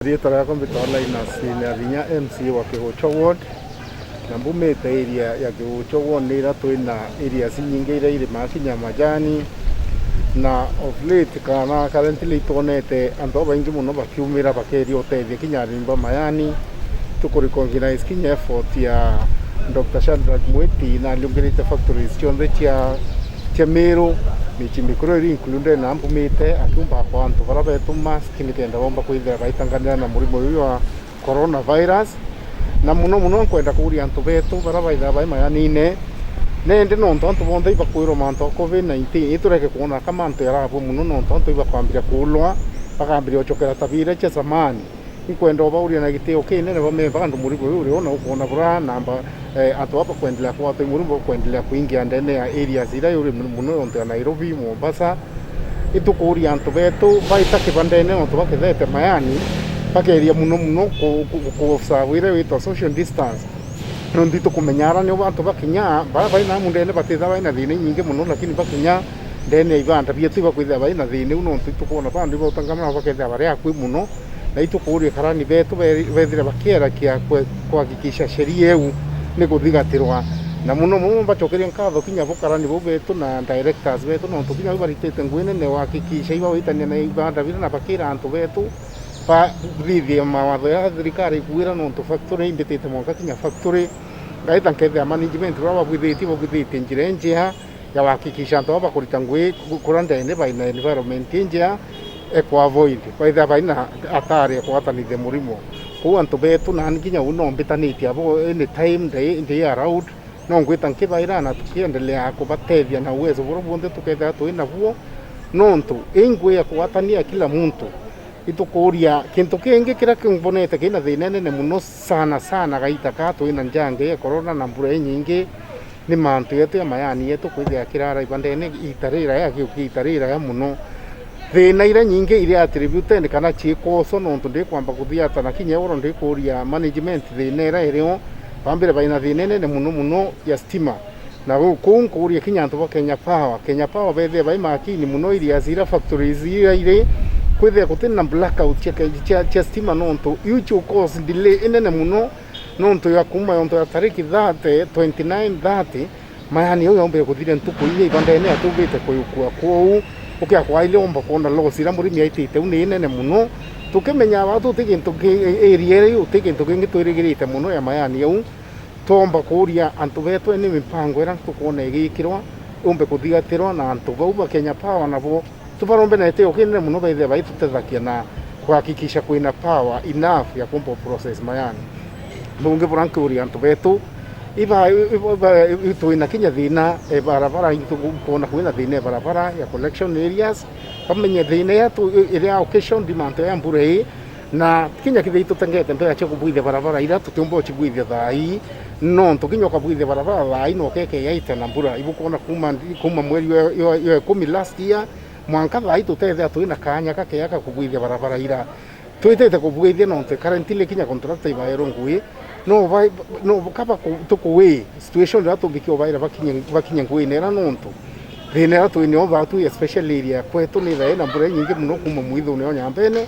Rita rako mbitwa Linus Athinya MCA wa Kiguchwa ward na mbumite area ya Kiguchwa ward ni ira twina areas nyingi ira iri makinya Majani na of late kana currently tonete andu baingi muno bakiumira bakeri utethia kinya rimba Majani tukuriconfinize kinya effort ya Dr. Shadrack Mwiti na Lungerite factories chonde cha Miciimikuru Miciimikuru include na mbumite atumba kwantu barabe tuma skinitenda bomba kwithira baitangana na murimo uyu wa coronavirus na muno kwenda kuria antu betu baraba itha bai Mayanine nende no ntonto bonde ibakwiro manto COVID-19 itureke kuona kama antu yarabu muno no ntonto ibakwambira kulwa bakambira ochokera tabira cha zamani ikwenda obauria na giteo kinene bame bandu murimo uyu ona ukona bura namba atu apa kuendelea kwa watu murimo kuendelea kuingia ndene ya areas ira yuri muno onte Nairobi Mombasa itukuria antu betu baita kibandene onto bakethete Mayani bakeria muno kusawire wito social distance no ndito kumenyara ni abantu bakinya baina mundene batitha baina thine nyingi muno lakini bakinya ndene ibanda bietu bakwitha baina thine uno ndito kuona bandu botangamana baketha bari akwi muno na itukuria karani betu bethire bakiera kia kuhakikisha sheria eu ni guthigatirwa na muno bachokeria nkatho kinya bukarani bo betu na directors betu no tukinya baritete ngwine ne wakikisha iba witania na ibanda bira na bakira antu betu pa thithia mawatho ya thirikari kuira no to factory imbitite mwaka kinya factory gaita nkethe management raba bwithite njira njia ya wakikisha antu bakurita ngwi kurandene baina environment njia ekwa avoid kwa itha baina atari kwatanithia murimo ku antu betu na nginya uno mbitanitie abo anytime they are around no ngwita nkibaira na tukiendelea kubatethia na uwezo buru bonde tuketha twina buo nontu ingwe ya kuwatania kila muntu itukuria kintu kingi kira kimbonete kina thinene ne muno sana gaita ka twina njange ya corona na mbura nyingi ni mantu yetu ya Mayani yetu kwithia kirara ibandene itarira ya kiukitarira ya muno thina ira nyingi ira attributed kana chikoso nontu ndi kwamba kuthia tana kinya oro ndi kuria management thina ira irio pambira baina thinene ne muno ya stima na kunkuria kinya antu Kenya Power bethe bai makini muno iria zira factories ire kwithia kutina blackout cha stima nontu yuchu cause delay inene muno nontu ya kuma yonto ya tariki 29 Mayani yo yombe kuthire ntuku ile ibandene atubite kuyukua kwou ukia kwa ile omba kona losira murimi aitite une inene muno tukimenya watu tigintu area iri utigintu kingi twirigirite muno ya Mayani eu tomba kuria antu betu ni mipango era tukone igikirwa umbe kuthigatirwa na antu bau Kenya Power nabo tubarombe na eteo kinene muno bethe baitutethakia na kuhakikisha kwina power enough ya kumpo process Mayani bunge buranke uri antu betu iba twina kinya thina barabara kuona kwina thina barabara ya collection areas pamenye thina ya tu area occasion demand ya mbure na kinya kithei tutengete mbere cha kubuithia barabara ira tutumbo chibuithia thai no tukinya kabuithia barabara thai no keke yaita na mbura ibukuona kuma mweri yo 10 last year mwanka thai tutethe twina kanya kakeyaka kubuithia barabara ira twitete kubuithia no currently kinya contractor ibaero ngui no kaba tukuwe situation ya tubikio baira bakinya ngwinera nontu thina tu ni obatu especially area kwetu ni thaina mbura nyingi muno kuma mwithu ni onyambene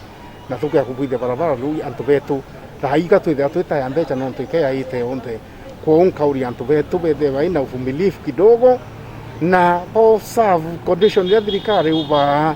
na tukia kubuithia barabara lui antu betu thaiga twitha twita ya mbecha nontu ikaya ite onte kwa unkauri antu betu bethe baina uvumilifu kidogo na serve condition ya thirikari uba